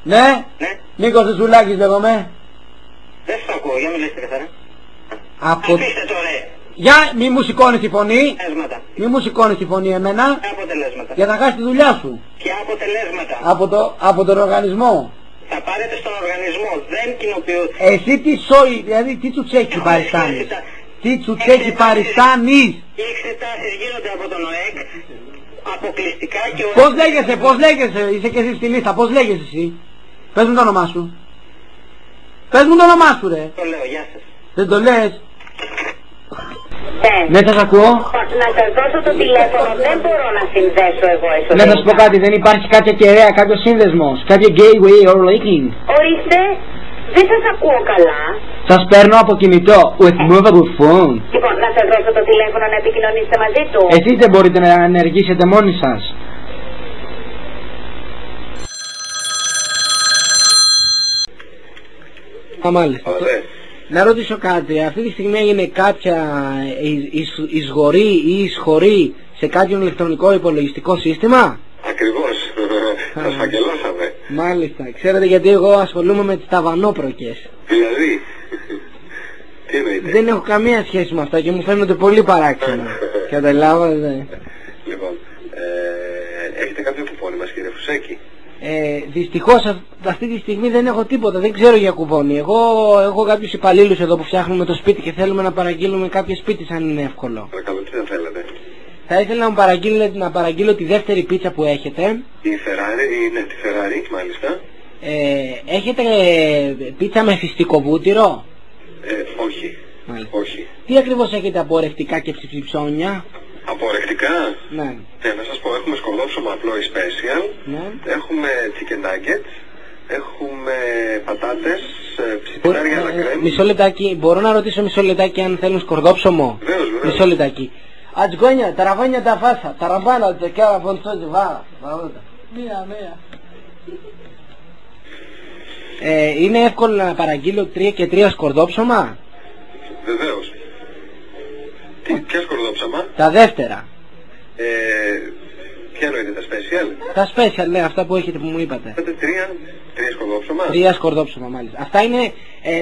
Ναι. Νίκος Ζουλάκης λέγομαι. Δεν σ' ακούω, για μιλήστε καθαρά. Από... Αφήστε το ρε. Για μη μου σηκώνεις τη φωνή. Αποτελέσματα. Μη μου σηκώνεις τη φωνή εμένα. Αποτελέσματα. Για να χάσεις τη δουλειά σου. Ποια αποτελέσματα. Από τον οργανισμό. Θα πάρετε στον οργανισμό, δεν κοινοποιώ. Εσύ τι σόι, δηλαδή τι τσουτσέκι παριστάνεις. Τι τσουτσέκι παριστάνεις. Οι εξετάσεις γίνονται από τον ΟΕΚ αποκλειστικά και ο... Πώς λέγεσαι, είσαι και εσύ στη λίστα, πώς λέγεσαι εσύ. Πες μου το όνομά σου. Πες μου το όνομά σου ρε. Το λέω, γεια σας. Δεν το λες. Ναι, θα σ' ακούω. Να σας δώσω το τηλέφωνο, δεν μπορώ να συνδέσω εγώ εσωτερικά. Ναι, θα σου πω κάτι, δεν υπάρχει κάποια κεραία, κάποιο σύνδεσμος, κάποιο gateway or linking. Ορίστε, δεν σας ακούω καλά. Σας παίρνω από κινητό, with movable phone. Λοιπόν, να σας δώσω το τηλέφωνο να επικοινωνήσετε μαζί του. Εσείς δεν μπορείτε να ενεργήσετε μόνοι σας. Μάλιστα. Να ρωτήσω κάτι, αυτή τη στιγμή έγινε κάποια εισγορή ή εισχωρή σε κάποιο ηλεκτρονικό υπολογιστικό σύστημα? Ακριβώς, σας φακελώσαμε. Μάλιστα, ξέρετε γιατί εγώ ασχολούμαι με τις ταβανόπροκες. Δηλαδή, τι εννοείται? Δεν έχω καμία σχέση με αυτά και μου φαίνονται πολύ παράξενα. Καταλάβατε? Λοιπόν, έχετε κάποιο κουπόνι μας κύριε Φουσέκη? Δυστυχώς αυτή τη στιγμή δεν έχω τίποτα, δεν ξέρω για κουπόνι. Εγώ έχω κάποιους υπαλλήλους εδώ που φτιάχνουμε το σπίτι και θέλουμε να παραγγείλουμε κάποιο σπίτι αν είναι εύκολο. Παρακαλώ, τι δεν θέλετε? Θα ήθελα να παραγγείλω τη δεύτερη πίτσα που έχετε. Η Ferrari, ναι, τη Ferrari μάλιστα. Έχετε πίτσα με φιστικό βούτυρο? Όχι. Μάλιστα. Όχι. Τι ακριβώς έχετε από ορευτικά και ψιψιψώνια? Απορρεκτικά? Ναι. Ναι, να σας πω, έχουμε σκολόψωμα απλό ή special, Ναι. έχουμε chicken nuggets, έχουμε πατάτες, ψητάρια να κρέμ. Μισό λεπτάκι, μπορώ να ρωτήσω μισό λεπτάκι αν θέλουν σκορδόψωμο? Βεβαίως. Μισό λεπτάκι. Ατζγόνια, ταραβάνια τα φάσα, ταραμπάνα, τεκάρα, ποντσότζι, βάρα. Μία. Είναι εύκολο να παραγγείλω 3 και 3 σκορδόψωμα? Βεβαίως. Ποια σκορδόψαμα? Τα δεύτερα. Ποια εννοείται, τα special? Τα special, ναι, αυτά που έχετε που μου είπατε. Πάτε 3 σκορδόψαμα? 3 σκορδόψωμα μάλιστα. Αυτά είναι,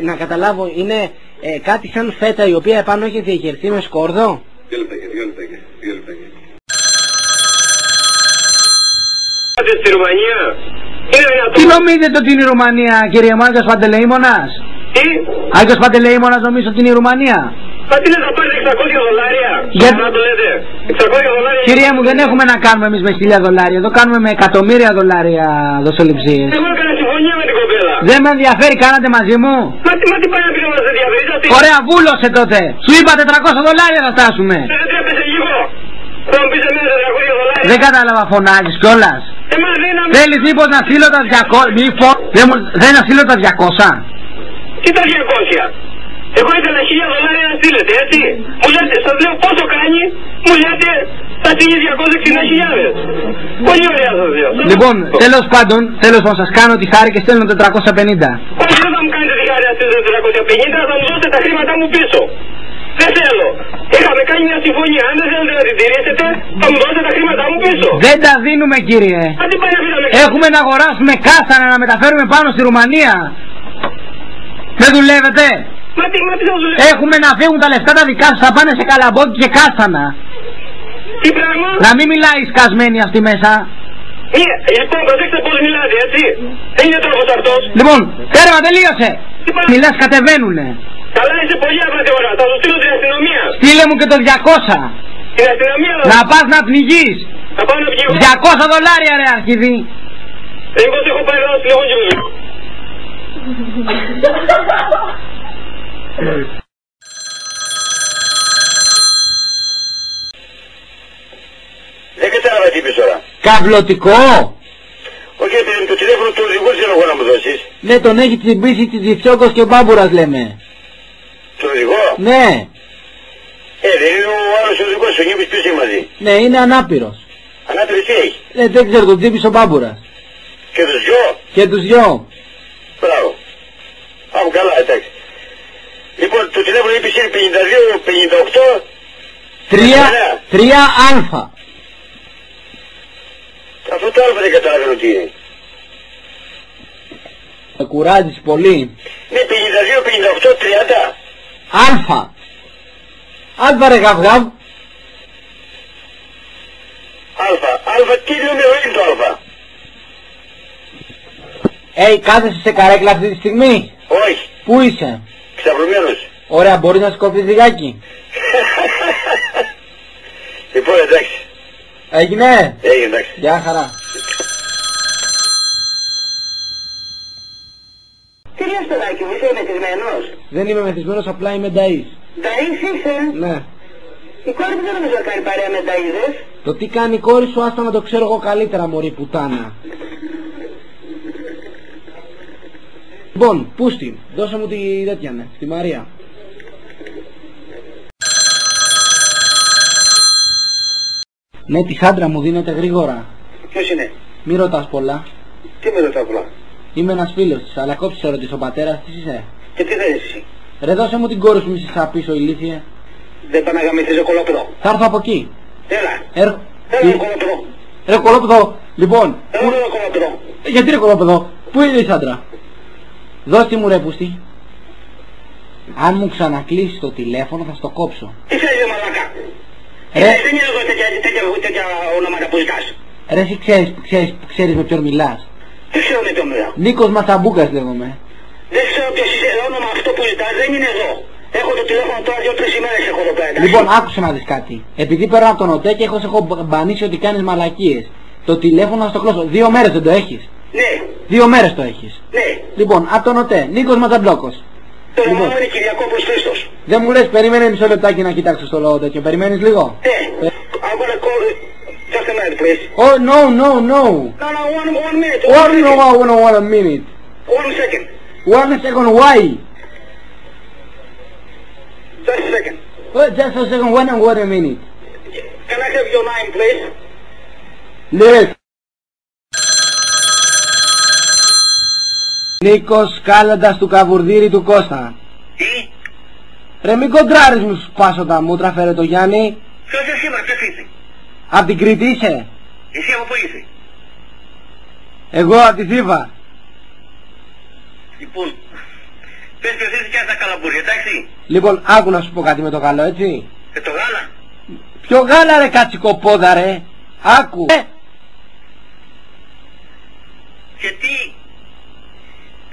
να καταλάβω, είναι κάτι σαν φέτα η οποία επάνω έχει διαγερθεί με σκόρδο. 2 λεπτάκια. Στη Ρουμανία. Τι νομίζετε ότι είναι η Ρουμανία, κύριε μου, Άγιος Παντελεήμονας? Τι? Άγιος Παντελεήμονας νομίζω ότι είναι η Ρουμανία? Μα τι λες, θα πάρετε $600? Για... Να το λέτε. $600. Κυρία μου, δεν έχουμε να κάνουμε εμείς με $1000, εδώ κάνουμε με εκατομμύρια δολάρια δοσοληψίες. Εγώ έκανα συμφωνία με την κοπέλα. Δεν με ενδιαφέρει, κάνατε μαζί μου. Μα τι πάει να πει να μας ενδιαφέρει? Ωραία, βούλωσε τότε. Σου είπα $400 θα φτάσουμε. Δεν έπεσε λίγο. Θα μου πεις εμένα $400. Δεν κατάλαβα, φωνάζεις κιόλας. Θέλεις μήπως να στείλω τα 200? Δεν να στείλω τα 200? Τι τα 200? Εγώ ήθελα $1000 να στείλετε, έτσι. Μου λέτε, σας λέω πόσο κάνει, μου λέτε θα στείλει 260.000. Πολύ ωραία σας λέω. Λοιπόν, τέλος πάντων, σας κάνω τη χάρη και στέλνω 450. Όχι, δεν θα μου κάνετε τη χάρη να στείλετε 450, θα μου δώσετε τα χρήματά μου πίσω. Δεν θέλω. Είχαμε κάνει μια συμφωνία. Αν δεν θέλετε να την τηρήσετε, θα μου δώσετε τα χρήματά μου πίσω. Δεν τα δίνουμε, κύριε. Έχουμε να αγοράσουμε κάστανα να μεταφέρουμε πάνω στη Ρουμανία. Δεν δουλεύετε? Μα τι θα δουλεύετε? Έχουμε να φύγουν τα λεφτά τα δικά σας, θα πάνε σε καλαμπόκι και κάστανα. Τι πράγμα? Να μην μιλάει σκασμένη αυτή μέσα. Λοιπόν, προσέξτε πώς μιλάτε, έτσι. Δεν είναι τρόπος αυτός. Λοιπόν, τέρμα, τελείωσε. Μιλάς, κατεβαίνουνε. Καλά, είσαι πολύ απαταιώνα. Θα σου στείλω την αστυνομία. Στείλε μου και το 200. Την αστυνομία να πας να πνιγείς. Να πάω να πνιγώ. $200 ρε αρχιδί. Εγώ σε έχω πάρει εδώ στη Λεγόνη. Δεν κατάλαβα τι είπες τώρα. Καυλωτικό. Όχι, το τηλέφωνο του οδηγού θέλω εγώ να μου δώσεις. Ναι, τον έχει τσιμπήσει τη Τζιφτσόκος και ο Μπάμπουρας λέμε. Τον οδηγό? Ναι. Δεν είναι ο άλλος οδηγός, ο Νίμπης ποιος είναι μαζί? Ναι, είναι ανάπηρος. Ανάπηρος τι έχει? Δεν ξέρω, τον τσίπησε ο Μπάμπουρας. Και τους δυο? Και τους δυο. Μπράβο. Πάμε καλά, εντάξει. Λοιπόν, το τηλέφωνο είπες είναι 52, 58... 3α. Αυτό το άλλο δεν καταλαβαίνω τι είναι. Κουράζεις πολύ. Ναι, 52, 58, 30. Αλφα. Αλφα ρε γαυγάβ. Αλφα, τι νούμερο είναι το αλφα? Κάθεσαι σε καρέκλα αυτή τη στιγμή? Όχι. Πού είσαι? Ξαπλωμένος. Ωραία, μπορείς να σκόψεις λιγάκι? Λοιπόν, εντάξει. Έγινε? Έγινε, εντάξει. Γεια χαρά. Τι λες παιδάκι μου, είσαι μεθυσμένος? Δεν είμαι μεθυσμένος, απλά είμαι νταΐς. Νταΐς είσαι? Ναι. Η κόρη μου δεν νομίζω να κάνει παρέα με νταΐδες. Το τι κάνει η κόρη σου, άστα να το ξέρω εγώ καλύτερα, μωρή πουτάνα. Λοιπόν, πούστη, δώσε μου τη τέτοια, ναι, στη Μαρία. Ναι, τη άντρα μου δίνεται γρήγορα. Ποιος είναι? Μη ρωτάς πολλά. Τι με ρωτάω πολλά? Είμαι ένας φίλος της, αλλά κόψεις να ρωτήσω, ο πατέρας της είσαι? Και τι θέλεις εσύ? Ρε δώσε μου την κόρη σου, μη σε πίσω ηλίθιε. Δεν πάνε να γαμηθείς κολόπεδο. Θα έρθω από εκεί. Έλα. Έλα κολόπεδο. Ρε κολόπεδο, λοιπόν. Έλα κολόπεδο. Γιατί ρε κολόπεδο, πού είναι η άντρα? Δώσ' τη μου ρε πούστη. Αν μου ξανακλείσεις το τηλέφωνο θα στο κόψω. Τι θέλεις ρε μαλάκα? Ρε. Δεν είναι εγώ τέτοια ονόματα που ζητάς. Ρε εσύ ξέρεις με ποιον μιλάς? Δεν ξέρω με ποιον μιλάω. Νίκος Ματσαμπούκας λέγομαι. Δεν ξέρω ποιος είσαι, όνομα αυτό που ζητάς δεν είναι εδώ. Έχω το τηλέφωνο τώρα 2-3 ημέρες έχω εδώ πέρα. Λοιπόν, άκουσε να δεις κάτι. Επειδή παίρνω από τον ΟΤΕ και έχω μπανίσει ότι κάνεις μαλακίες. Το τηλέφωνο να στο κλώσω. 2 μέρες δεν το έχεις? Ναι. 2 μέρες το έχεις. Ναι. Λοιπόν, από τον ΟΤΕ, Νίκος Ματσαμπλόκος. Το όνομα είναι Κυριακόπουλος Χρήστος. Δεν μου λες, περίμενε μισό λεπτάκι να κοιτάξω στο λόγο τέτοιο. Περιμένεις λίγο? Ναι. I'm gonna call just a minute, please. Oh, no. No, one minute. One minute. 1 second. 1 second, why? Just a second. Just a second, one a minute. Can I have your name, please? Λες. Νίκος Κάλαντας του Καβουρδίρη του Κώστα. Τι? Ρε μην κοντράρεις μου σπάσω τα μούτρα, φέρε το Γιάννη. Ποιος εσύ μας, ποιος είσαι? Απ' την Κρήτη είσαι? Εσύ από πού είσαι? Εγώ απ' τη Θήβα. Λοιπόν, πες ποιος είσαι και ας τα καλαμπούρια, εντάξει? Λοιπόν, άκου να σου πω κάτι με το καλό, έτσι. Και το γάλα? Ποιο γάλα ρε κατσικοπόδα ρε? Άκου. Και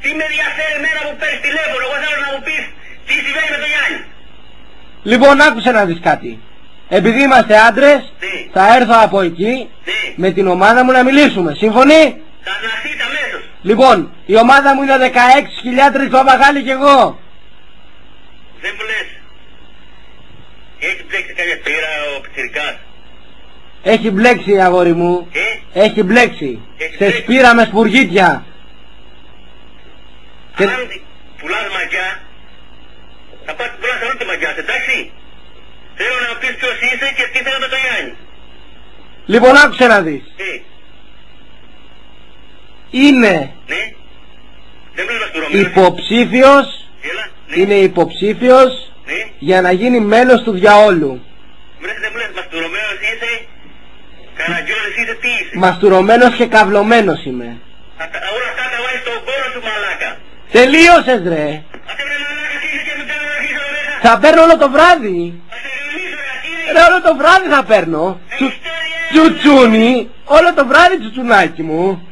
τι με ενδιαφέρει εμένα που παίρνεις τηλέφωνο, εγώ θέλω να μου πεις τι συμβαίνει με τον Γιάννη. Λοιπόν, άκουσε να δεις κάτι. Επειδή είμαστε άντρες, Ναι. θα έρθω από εκεί Ναι. με την ομάδα μου να μιλήσουμε. Σύμφωνοι? Θα αναστείτε αμέσως. Λοιπόν, η ομάδα μου είναι 16.000 παπαγάλοι κι εγώ. Δεν μου λες. Έχει μπλέξει κάποια πύρα ο πιτσιρικάς? Έχει μπλέξει αγόρι μου. Έχει μπλέξει. Έχει Σε μπλέξει. σπήρα με σπουργίτια. Και... Αν πουλάς μαγιά, θα πας πουλάς όλη τη μαγιά, εντάξει? Θέλω να μου πεις ποιος είσαι και τι θέλω με τον Γιάννη. Λοιπόν, άκουσε να δεις. Ναι. Είναι Δεν μιλάς μαστουρωμένος. υποψήφιος. Έλα. Ναι. Είναι υποψήφιος Ναι. για να γίνει μέλος του διαόλου. Δεν μου λες μαστουρωμένος είσαι, καραγκιόλης είσαι, τι είσαι? Μαστουρωμένος και καυλωμένος είμαι. Όλα αυτά τα βάζεις στον κόρο σου μαλάκα. Τελείωσες ρε. Άσε βρε μαλάκα τι είσαι και με κάνω να αρχίσω εδώ μέσα. Θα παίρνω όλο το βράδυ. Άσε ρεμίσω ρε ακύρι. Ρε όλο το βράδυ θα παίρνω. Τσουτσούνι. Όλο το βράδυ τσουτσουνάκι μου.